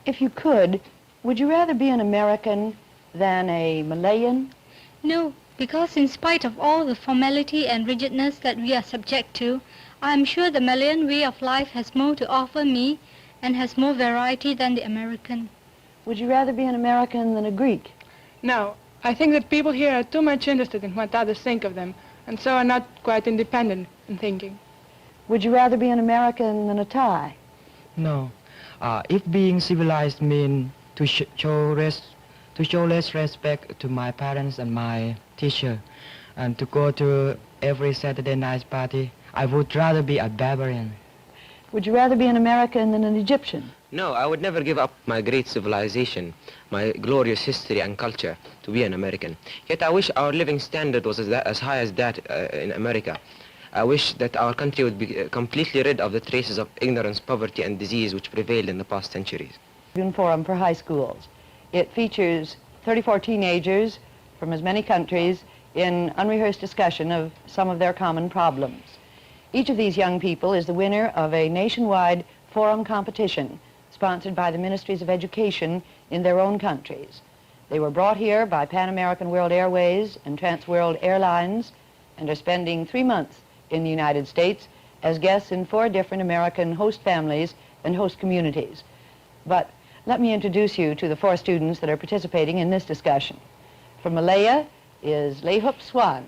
If you could, would you rather be an American than a Malayan? No, because in spite of all the formality and rigidness that we are subject to, I am sure the Malayan way of life has more to offer me and has more variety than the American. Would you rather be an American than a Greek? No, I think that people here are too much interested in what others think of them, and so are not quite independent in thinking. Would you rather be an American than a Thai? No. If being civilized means to show less respect to my parents and my teacher, and to go to every Saturday night party, I would rather be a barbarian. Would you rather be an American than an Egyptian? No, I would never give up my great civilization, my glorious history and culture to be an American. Yet I wish our living standard was as high as that in America. I wish that our country would be completely rid of the traces of ignorance, poverty, and disease which prevailed in the past centuries. Tribune Forum for high schools. It features 34 teenagers from as many countries in unrehearsed discussion of some of their common problems. Each of these young people is the winner of a nationwide forum competition sponsored by the Ministries of Education in their own countries. They were brought here by Pan American World Airways and Trans World Airlines and are spending 3 months in the United States as guests in 4 different American host families and host communities. But let me introduce you to the 4 students that are participating in this discussion. From Malaya is Lei Hup Swan.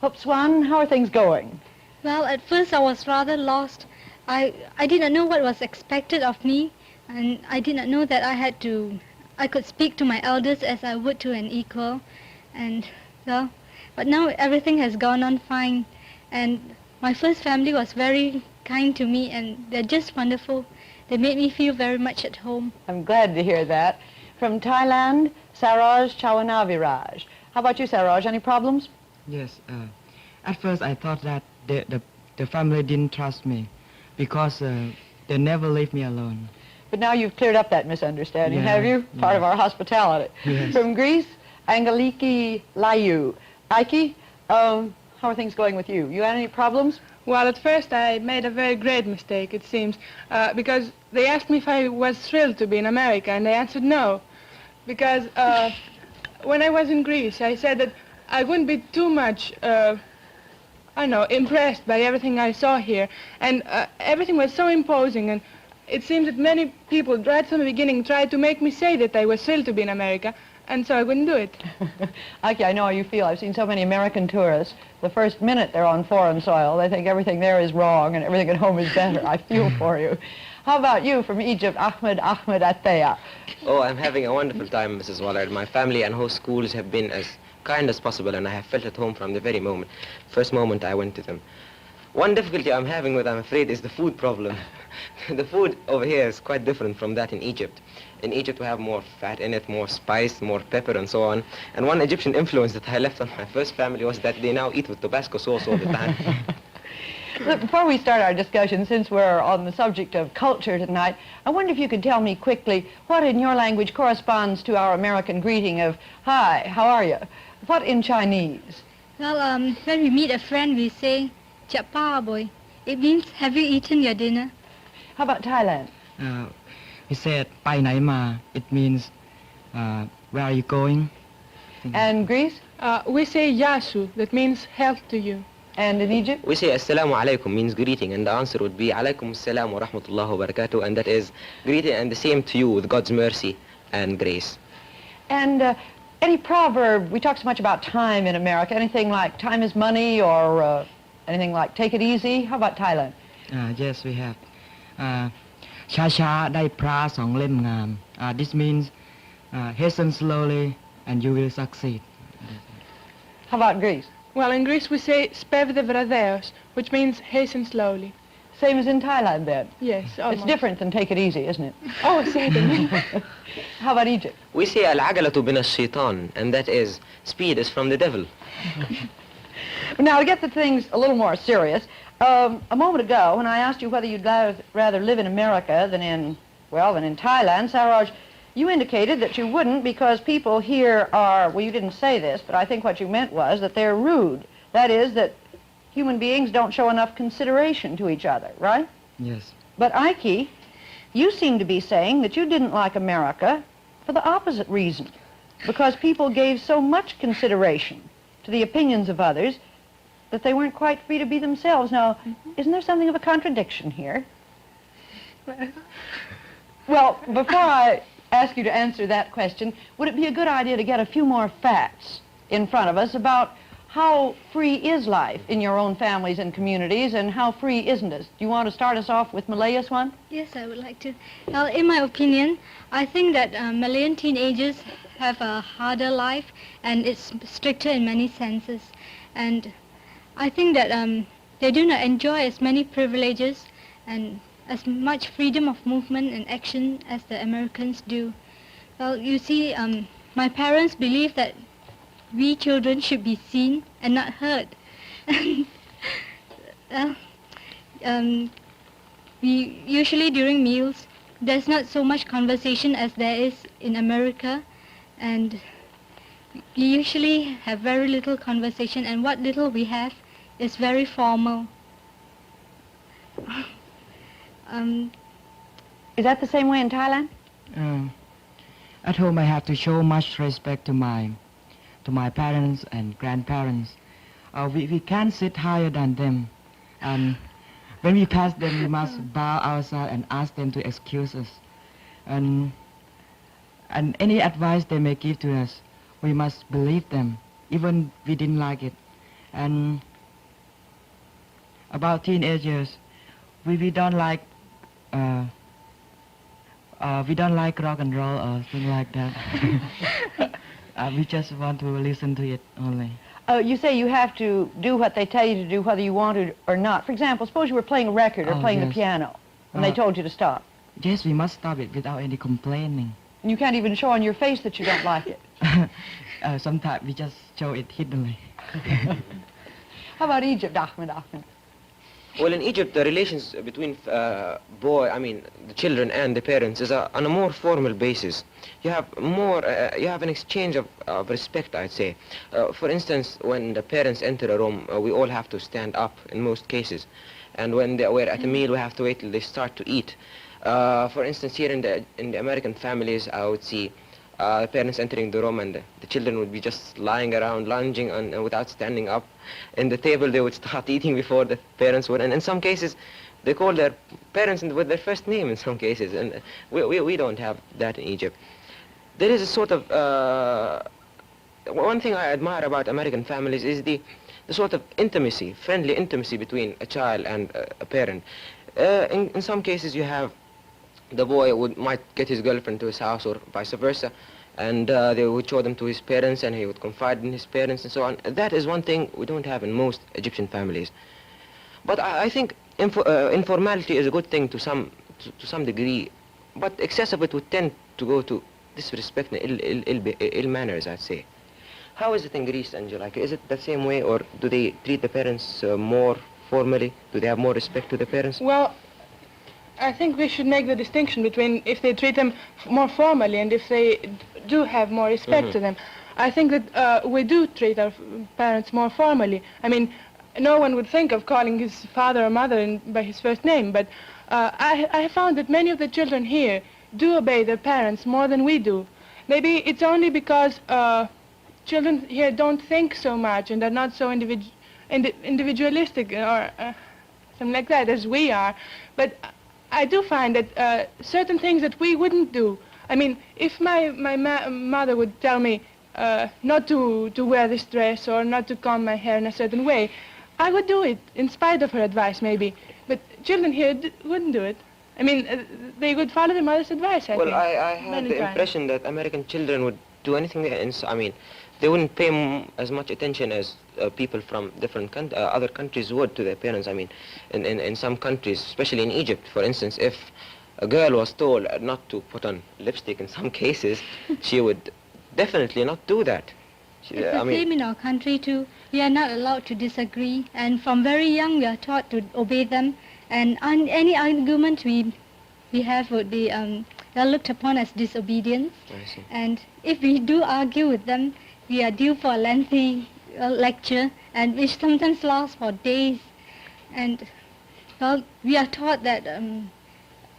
Hup Swan, how are things going? Well, at first I was rather lost. I did not know what was expected of me, and I did not know that I could speak to my elders as I would to an equal. And, well, but now everything has gone on fine. And my first family was very kind to me, and they're just wonderful. They made me feel very much at home. I'm glad to hear that. From Thailand, Saroj Chawanaviraj. How about you, Saroj? Any problems? Yes. At first I thought that the family didn't trust me because they never leave me alone. But now you've cleared up that misunderstanding, Yeah, have you? Part of yeah. our hospitality. Yes. From Greece, Angeliki Layu. Ike, how are things going with you? You had any problems? Well, at first I made a very great mistake, it seems, because they asked me if I was thrilled to be in America, and I answered no. Because when I was in Greece, I said that I wouldn't be too much, impressed by everything I saw here. And everything was so imposing, and it seems that many people right from the beginning tried to make me say that I was thrilled to be in America, and so I wouldn't do it. Ike, I know how you feel. I've seen so many American tourists. The first minute they're on foreign soil, they think everything there is wrong and everything at home is better. I feel for you. How about you from Egypt, Ahmed Atteya? Oh, I'm having a wonderful time, Mrs. Wallard. My family and host schools have been as kind as possible, and I have felt at home from the very first moment I went to them. One difficulty I'm having with, I'm afraid, is the food problem. The food over here is quite different from that in Egypt. In Egypt we have more fat in it, more spice, more pepper and so on. And one Egyptian influence that I left on my first family was that they now eat with Tabasco sauce all the time. Look, before we start our discussion, since we're on the subject of culture tonight, I wonder if you could tell me quickly what in your language corresponds to our American greeting of, hi, how are you? What in Chinese? Well, when we meet a friend, we say, Chap pa boy. It means, have you eaten your dinner? How about Thailand? He said, "Pai nai ma." It means, where are you going? And Greece? We say Yasu, that means health to you. And in Egypt? We say Assalamu alaikum means greeting, and the answer would be Alaikum assalam wa rahmatullahi wa barakatuh, and that is greeting and the same to you with God's mercy and grace. And any proverb, we talk so much about time in America, anything like time is money or anything like take it easy? How about Thailand? Yes, we have. Cha-cha dai pra song lem ngam. This means hasten slowly and you will succeed. How about Greece? Well, in Greece we say spevde vradeos, which means hasten slowly. Same as in Thailand then? Yes, almost. It's different than take it easy, isn't it? Oh, certainly. How about Egypt? We say Al-agalatu bin ash-shaytan, and that is speed is from the devil. Now, to get the things a little more serious, a moment ago, when I asked you whether you'd rather live in America than in Thailand, Saroj, you indicated that you wouldn't because people here are, well, you didn't say this, but I think what you meant was that they're rude. That is, that human beings don't show enough consideration to each other, right? Yes. But Ike? You seem to be saying that you didn't like America for the opposite reason, because people gave so much consideration to the opinions of others that they weren't quite free to be themselves. Now, isn't there something of a contradiction here? Well, before I ask you to answer that question, would it be a good idea to get a few more facts in front of us about how free is life in your own families and communities, and how free isn't it? Do you want to start us off with Malaya's one? Yes, I would like to. Well, in my opinion, I think that Malayan teenagers have a harder life, and it's stricter in many senses. And I think that they do not enjoy as many privileges and as much freedom of movement and action as the Americans do. Well, you see, my parents believe that we children should be seen and not heard. We usually during meals, there's not so much conversation as there is in America, and we usually have very little conversation, and what little we have is very formal. Is that the same way in Thailand? At home, I have to show much respect to my parents and grandparents. We can't sit higher than them. And when we pass them, we must bow ourselves and ask them to excuse us. And any advice they may give to us, we must believe them, even we didn't like it. And about teenagers, we don't like rock and roll or things like that. We just want to listen to it only. You say you have to do what they tell you to do, whether you want to or not. For example, suppose you were playing a record or playing the Yes. piano, and they told you to stop. Yes, we must stop it without any complaining. And you can't even show on your face that you don't like it. Sometimes we just show it hiddenly. How about Egypt, Ahmed? Well, in Egypt, the relations between the children and the parents is on a more formal basis. You have an exchange of respect, I'd say. For instance, when the parents enter a room, we all have to stand up in most cases. And when we're at a meal, we have to wait till they start to eat. For instance, here in the American families, I would see parents entering the room, and the children would be just lying around, lounging without standing up. In the table, they would start eating before the parents would. And in some cases, they call their parents with their first name in some cases. And we don't have that in Egypt. There is a sort of... one thing I admire about American families is the sort of intimacy, friendly intimacy between a child and a parent. In some cases, you have the boy might get his girlfriend to his house or vice versa, and they would show them to his parents, and he would confide in his parents and so on. That is one thing we don't have in most Egyptian families. But I think informality is a good thing to some degree, but excess of it would tend to go to disrespect and ill manners, I'd say. How is it in Greece, Angela? Is it the same way, or do they treat the parents more formally? Do they have more respect to the parents? Well, I think we should make the distinction between if they treat them more formally and if they do have more respect to them. I think that we do treat our parents more formally. I mean, no one would think of calling his father or mother by his first name, but I have found that many of the children here do obey their parents more than we do. Maybe it's only because children here don't think so much and are not so individualistic or something like that as we are. But I do find that certain things that we wouldn't do. I mean, if my mother would tell me not to wear this dress or not to comb my hair in a certain way, I would do it in spite of her advice, maybe. But children here wouldn't do it. I mean, they would follow their mother's advice, I think. Well, I had the impression that American children would do anything. They wouldn't pay as much attention as people from different other countries would to their parents. I mean, in some countries, especially in Egypt, for instance, if a girl was told not to put on lipstick in some cases, she would definitely not do that. It's the same in our country too. We are not allowed to disagree, and from very young we are taught to obey them. And any argument we have would be they are looked upon as disobedience. I see. And if we do argue with them, we are due for a lengthy lecture, and which sometimes lasts for days. And well, we are taught that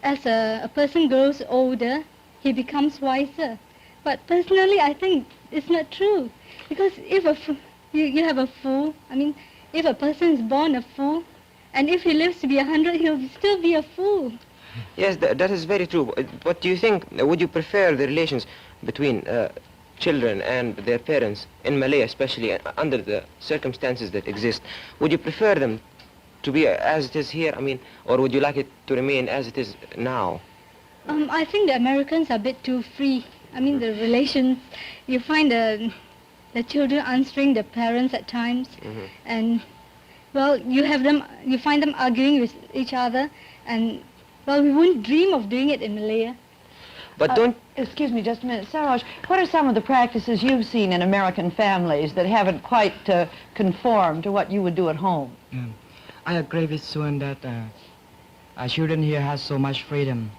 as a person grows older, he becomes wiser. But personally, I think it's not true. Because if you have a fool, I mean, if a person is born a fool, and if he lives to be 100, he'll still be a fool. Yes, that is very true. What do you think? Would you prefer the relations between children and their parents in Malay, especially under the circumstances that exist? Would you prefer them to be as it is here? I mean, or would you like it to remain as it is now? I think the Americans are a bit too free. I mean, the relations, you find the children answering the parents at times, and well, you find them arguing with each other, and well, we wouldn't dream of doing it in Malaya. But don't... Excuse me just a minute. Saroj, what are some of the practices you've seen in American families that haven't quite conformed to what you would do at home? I agree with Suan that our children here have so much freedom.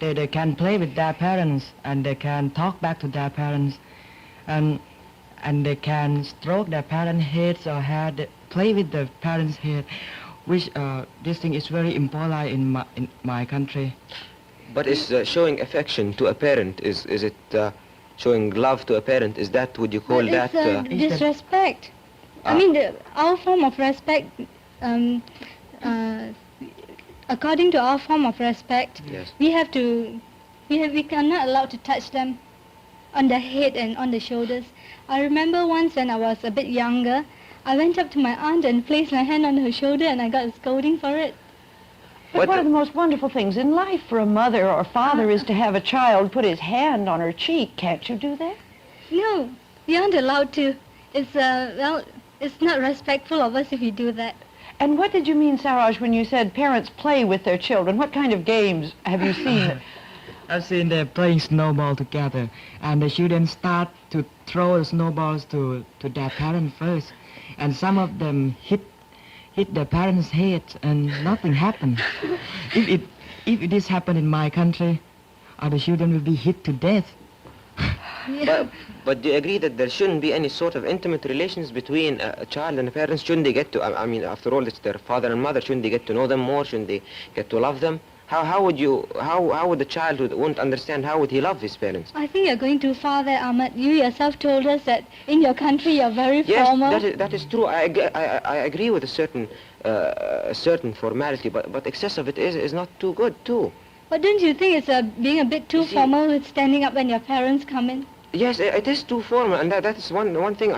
They can play with their parents, and they can talk back to their parents, and they can stroke their parents' heads or hair, play with the parents' head, which this thing is very impolite in my country. But is showing affection to a parent, is it showing love to a parent, is that, would you call But that... it's disrespect. I mean, our form of respect, according to our form of respect, Yes. we cannot allowed to touch them on the head and on the shoulders. I remember once when I was a bit younger, I went up to my aunt and placed my hand on her shoulder, and I got a scolding for it. But one of the most wonderful things in life for a mother or father is to have a child put his hand on her cheek. Can't you do that? No, we aren't allowed to. It's well, it's not respectful of us if you do that. And what did you mean, Saroj, when you said parents play with their children? What kind of games have you seen? I've seen them playing snowball together, and the children start to throw the snowballs to their parents first, and some of them hit their parents' head, and nothing happened. If it is happened in my country, the children will be hit to death. But do you agree that there shouldn't be any sort of intimate relations between a child and the parents? Shouldn't they get to, I mean, after all, it's their father and mother, shouldn't they get to know them more? Shouldn't they get to love them? How would the child who won't understand, how would he love his parents? I think you're going too far there, Ahmed. You yourself told us that in your country you're very Yes, formal. that is true. I agree with a certain formality, but excess of it is not too good too. But don't you think it's being a bit too formal with standing up when your parents come in? Yes, it is too formal, and that is one thing.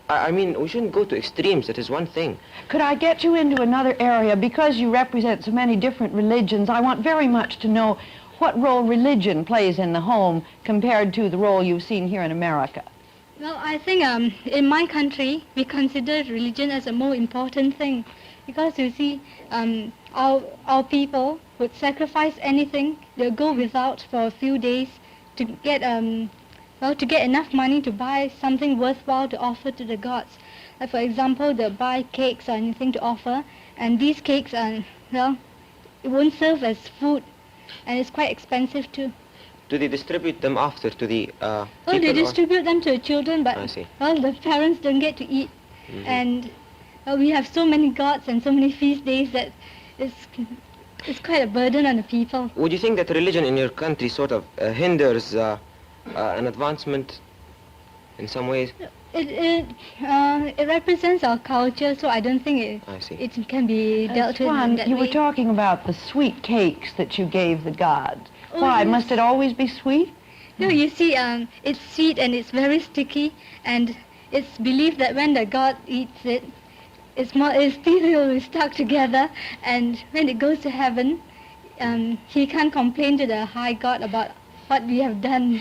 I mean, we shouldn't go to extremes. That is one thing. Could I get you into another area? Because you represent so many different religions, I want very much to know what role religion plays in the home compared to the role you've seen here in America. Well, I think in my country we consider religion as a more important thing, because you see, our people would sacrifice anything. They'll go without for a few days to get to get enough money to buy something worthwhile to offer to the gods. Like for example, they'll buy cakes or anything to offer, and these cakes are, well, it won't serve as food, and it's quite expensive too. Do they distribute them after to the Oh, people, they or- distribute them to the children, but I see. well, the parents don't get to eat, and we have so many gods and so many feast days that it's quite a burden on the people. Would you think that religion in your country sort of hinders an advancement in some ways? It represents our culture, so I don't think I see. it can be dealt with in Swan, that you way. were talking about the sweet cakes that you gave the gods. Oh, Why? yes. Must it always be sweet? No, you see, it's sweet and it's very sticky, and it's believed that when the god eats it, its teeth will be stuck together, and when it goes to heaven, he can't complain to the high god about what we have done,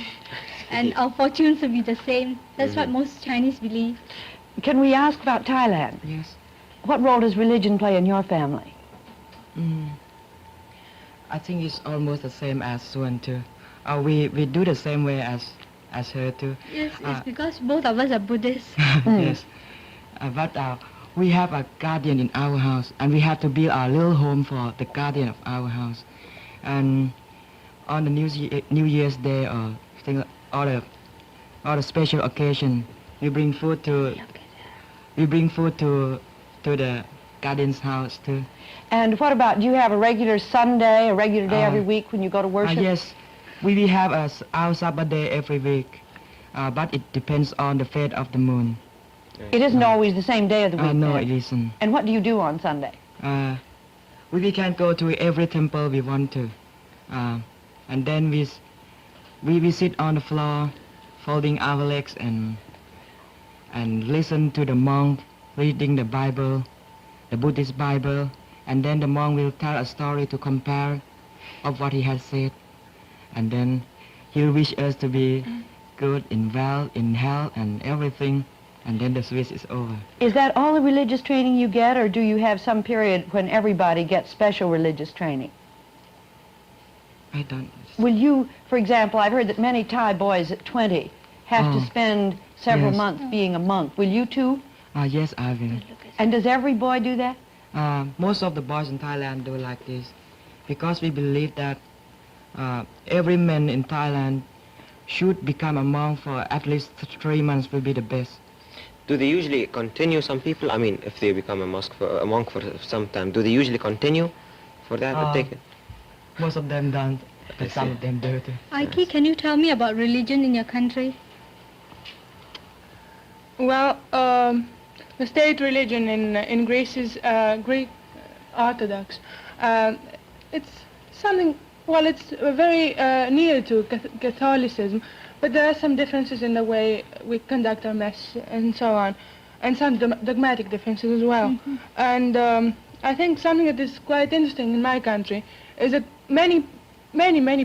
and our fortunes will be the same. That's what most Chinese believe. Can we ask about Thailand? Yes. What role does religion play in your family? I think it's almost the same as Suan too. We do the same way as her too. Yes, it's because both of us are Buddhists. Yes. But we have a guardian in our house, and we have to build our little home for the guardian of our house. And on the New Year's Day or all the special occasion, we bring food to the guardian's house too. And what about, do you have a regular Sunday, a regular day every week when you go to worship? Yes, we have our Sabbath day every week, but it depends on the fate of the moon. It isn't always the same day of the week. No, then. it isn't. And what do you do on Sunday? We can go to every temple we want to, and then we sit on the floor, folding our legs and listen to the monk reading the Bible, the Buddhist Bible, and then the monk will tell a story to compare of what he has said, and then he'll wish us to be good in health and everything, and then the service is over. Is that all the religious training you get, or do you have some period when everybody gets special religious training? I don't. Will you, for example, I've heard that many Thai boys at 20 have to spend several yes. months being a monk. Will you too? Yes, I will. And does every boy do that? Most of the boys in Thailand do like this, because we believe that every man in Thailand should become a monk for at least 3 months will be the best. Do they usually continue, some people? I mean, if they become a monk for some time, do they usually continue for that? Or take it? Most of them don't, but some of them do too. Ike, can you tell me about religion in your country? Well, the state religion in Greece is Greek Orthodox. It's something, well, it's very near to Catholicism, but there are some differences in the way we conduct our mass and so on, and some dogmatic differences as well. Mm-hmm. And I think something that is quite interesting in my country is that many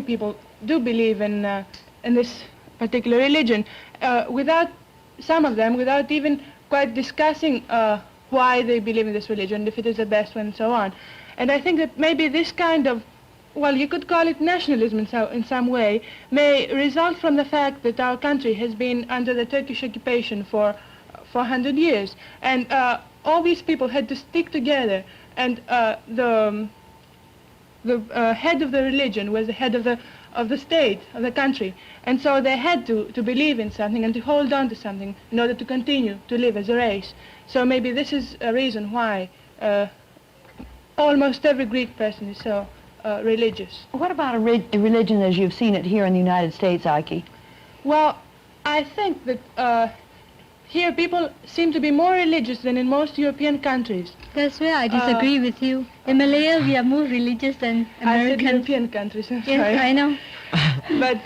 people do believe in this particular religion, some of them without even quite discussing why they believe in this religion, if it is the best one, and so on. And I think that maybe this kind of, well, you could call it nationalism in some way, may result from the fact that our country has been under the Turkish occupation for 100 years. And all these people had to stick together, and the head of the religion was the head of the state, of the country. And so they had to believe in something and to hold on to something in order to continue to live as a race. So maybe this is a reason why almost every Greek person is so religious. What about a religion as you've seen it here in the United States, Ike? Well, I think that here people seem to be more religious than in most European countries. That's where I disagree with you. In Malaya, we are more religious than I said Americans. European countries, I'm Yes, sorry. I know. But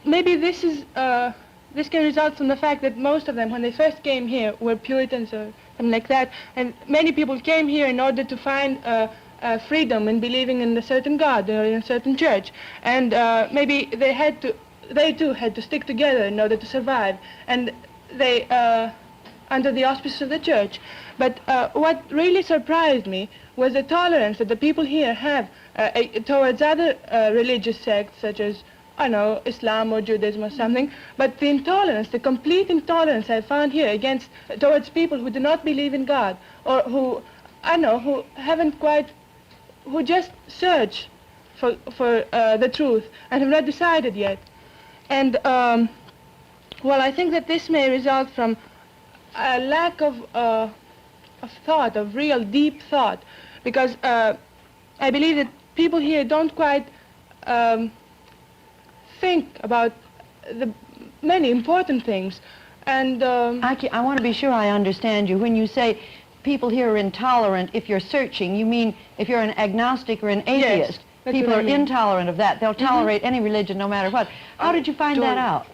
maybe this can result from the fact that most of them, when they first came here, were Puritans or something like that, and many people came here in order to find freedom in believing in a certain God or in a certain church, and maybe they too had to stick together in order to survive, and they under the auspices of the church. But what really surprised me was the tolerance that the people here have towards other religious sects, such as, I don't know, Islam or Judaism or something, but the intolerance, the complete intolerance I found here towards people who do not believe in God, or who, I don't know, who just search for the truth and have not decided yet. And, well, I think that this may result from a lack of thought, of real deep thought, because I believe that people here don't quite think about the many important things. And I want to be sure I understand you. When you say people here are intolerant, if you're searching, you mean if you're an agnostic or an atheist, that's people what I are mean. intolerant of that. They'll tolerate any religion no matter what. How did you find that out?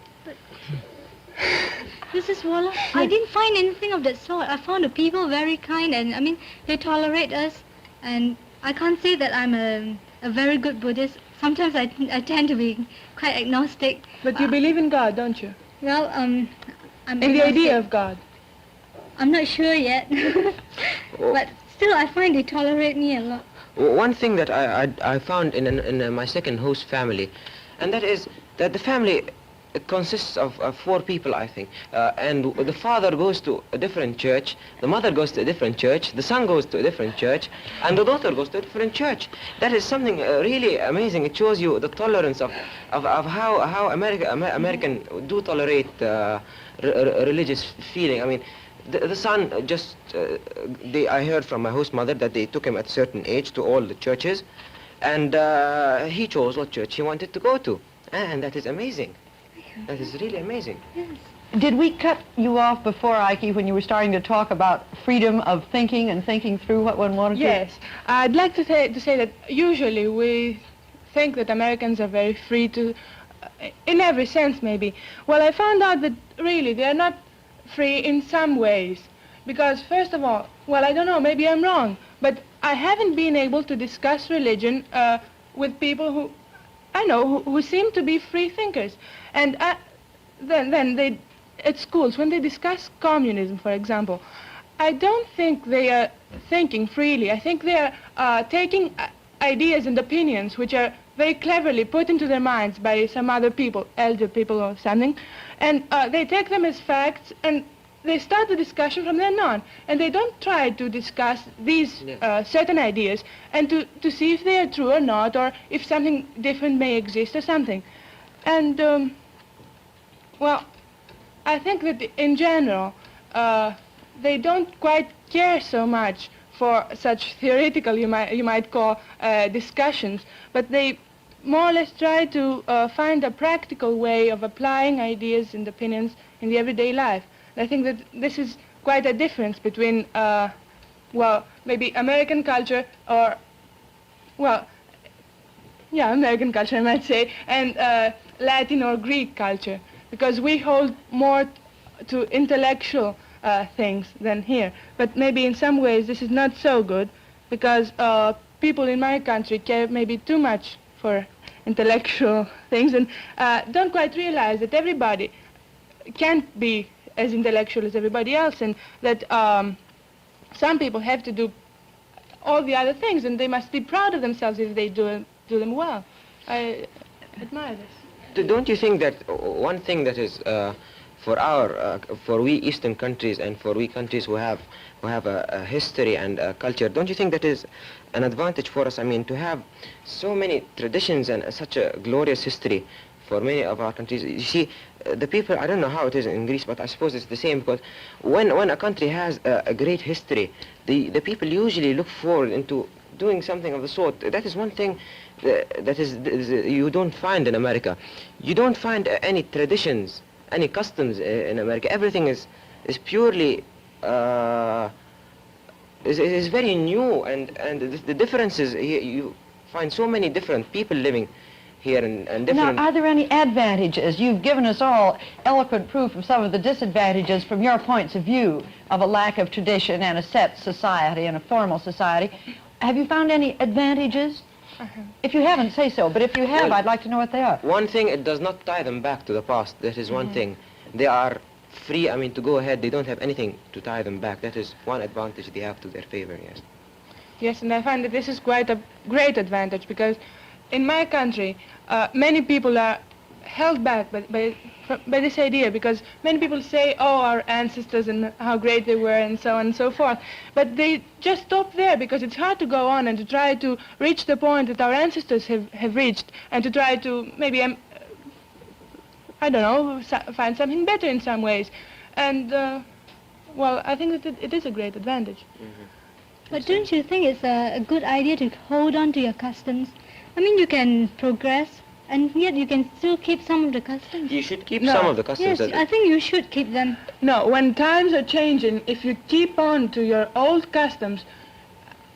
Mrs. Waller, I didn't find anything of that sort. I found the people very kind, and I mean, they tolerate us, and I can't say that I'm a very good Buddhist. Sometimes I tend to be quite agnostic. But you believe in God, don't you? Well, I'm In the agnostic. idea of God. I'm not sure yet, but still I find they tolerate me a lot. One thing that I found in my second host family, and that is that the family consists of 4 people, I think, and the father goes to a different church, the mother goes to a different church, the son goes to a different church, and the daughter goes to a different church. That is something really amazing. It shows you the tolerance of how American do tolerate religious feeling. I mean, The son I heard from my host mother that they took him at a certain age to all the churches, and he chose what church he wanted to go to. And that is amazing. That is really amazing. Yes. Did we cut you off before, Ike, when you were starting to talk about freedom of thinking and thinking through what one wanted to? Yes, I'd like to say that usually we think that Americans are very free to, in every sense maybe. Well, I found out that really they are not free in some ways. Because first of all, well, I don't know, maybe I'm wrong, but I haven't been able to discuss religion with people who I know who seem to be free thinkers. And then they, at schools, when they discuss communism, for example, I don't think they are thinking freely. I think they are taking ideas and opinions which are very cleverly put into their minds by some other people, elder people or something, and they take them as facts and they start the discussion from then on. And they don't try to discuss these certain ideas and to see if they are true or not, or if something different may exist or something. And, well, I think that in general, they don't quite care so much for such theoretical, you might call, discussions, but they more or less try to find a practical way of applying ideas and opinions in the everyday life. And I think that this is quite a difference between, well, maybe American culture or, well, yeah, American culture, I might say, and Latin or Greek culture, because we hold more to intellectual things than here. But maybe in some ways this is not so good, because people in my country care maybe too much for intellectual things and don't quite realize that everybody can't be as intellectual as everybody else, and that some people have to do all the other things, and they must be proud of themselves if they do them well. I admire this. Don't you think that one thing that is for we Eastern countries and for we countries who have a history and a culture, don't you think that is an advantage for us? I mean, to have so many traditions and such a glorious history for many of our countries. You see, the people, I don't know how it is in Greece, but I suppose it's the same, because when a country has a great history, the people usually look forward into doing something of the sort. That is one thing that is you don't find in America. You don't find any traditions, any customs in America. Everything is purely is very new, and the differences you find so many different people living here and different. Now, are there any advantages? You've given us all eloquent proof of some of the disadvantages from your points of view of a lack of tradition and a set society and a formal society. Have you found any advantages? If you haven't, say so, but if you have, Well, I'd like to know what they are. One thing, it does not tie them back to the past. That is one thing. They are free, I mean, to go ahead. They don't have anything to tie them back. That is one advantage they have to their favor, yes. Yes, and I find that this is quite a great advantage, because in my country, many people are held back by this idea, because many people say, oh, our ancestors and how great they were and so on and so forth. But they just stop there, because it's hard to go on and to try to reach the point that our ancestors have reached, and to try to maybe, I don't know, find something better in some ways. And, well, I think that it is a great advantage. But don't you think it's a good idea to hold on to your customs? I mean, you can progress, and yet you can still keep some of the customs. You should keep No. some of the customs. Yes, I think you should keep them. No, when times are changing, if you keep on to your old customs,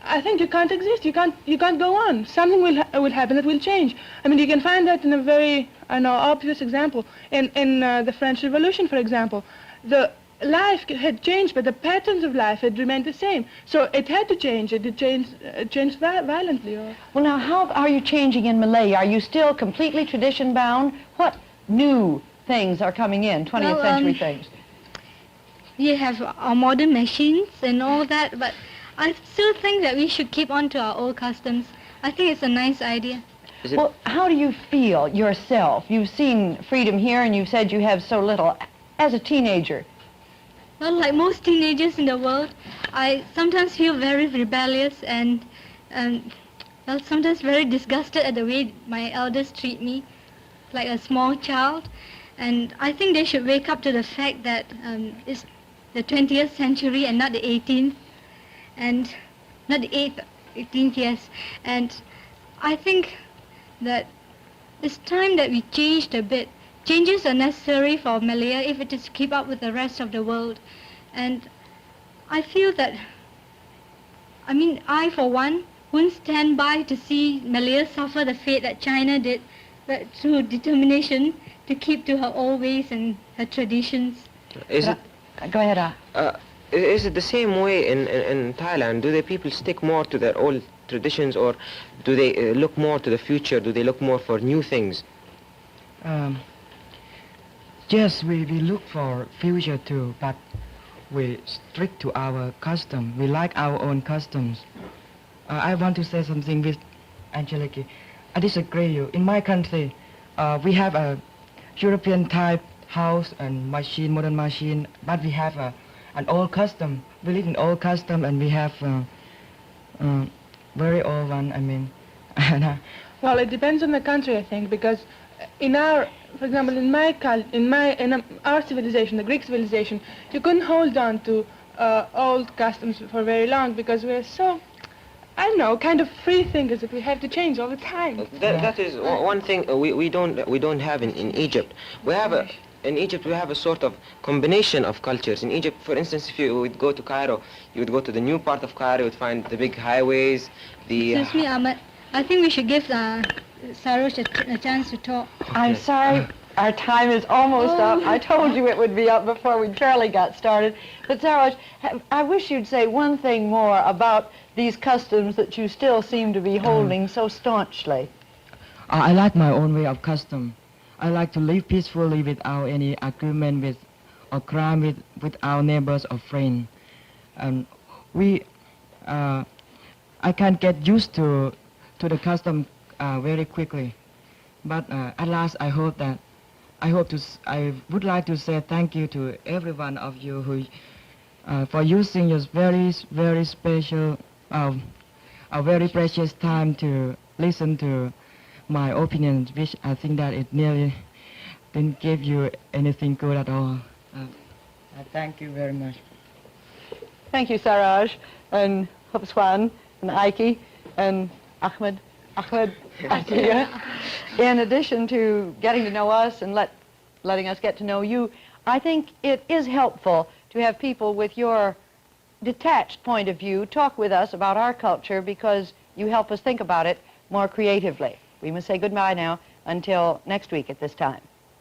I think you can't exist. You can't go on. Something will happen that will change. I mean, you can find that in a very, I know, obvious example. In the French Revolution, for example, the life had changed, but the patterns of life had remained the same. So it had to change. It changed violently. Well, now, how are you changing in Malay? Are you still completely tradition-bound? What new things are coming in, 20th century things? We have our modern machines and all that, but I still think that we should keep on to our old customs. I think it's a nice idea. Well, how do you feel yourself? You've seen freedom here, and you've said you have so little. As a teenager, Well, like most teenagers in the world, I sometimes feel very rebellious and, well, sometimes very disgusted at the way my elders treat me, like a small child. And I think they should wake up to the fact that the 20th century and not the 18th, and not the 18th, yes. And I think that it's time that we changed a bit. Changes are necessary for Malaya if it is to keep up with the rest of the world. And I feel that, I for one wouldn't stand by to see Malaya suffer the fate that China did, but through determination to keep to her old ways and her traditions. Is it Go ahead, is it the same way in Thailand? Do the people stick more to their old traditions, or do they look more to the future? Do they look more for new things? Yes, we look for future too, but we strict to our custom. We like our own customs. I want to say something with Angelique. I disagree you. In my country, we have a European type house and machine, modern machine, but we have an old custom. We live in old custom, and we have very old one. Well, it depends on the country, I think, because for example, in our civilization, the Greek civilization, you couldn't hold on to old customs for very long because we're so, I don't know, kind of free thinkers that we have to change all the time. That is one thing we don't have in Egypt. In Egypt we have a sort of combination of cultures. In Egypt, for instance, if you would go to Cairo, you would go to the new part of Cairo, you would find the big highways, Excuse me, Ahmed. I think we should give Sarosh a chance to talk. I'm sorry, our time is almost up. I told you it would be up before we barely got started. But Sarosh, I wish you'd say one thing more about these customs that you still seem to be holding so staunchly. I like my own way of custom. I like to live peacefully without any argument or crime with our neighbors or friends. And I can't get used to the custom very quickly. But at last, I would like to say thank you to every one of you who for using your very, very special, a very precious time to listen to my opinions, which I think that it nearly didn't give you anything good at all. I thank you very much. Thank you, Saraj, and Hupswan, and Aiki, and Ahmed, Atiya. In addition to getting to know us and letting us get to know you, I think it is helpful to have people with your detached point of view talk with us about our culture, because you help us think about it more creatively. We must say goodbye now until next week at this time.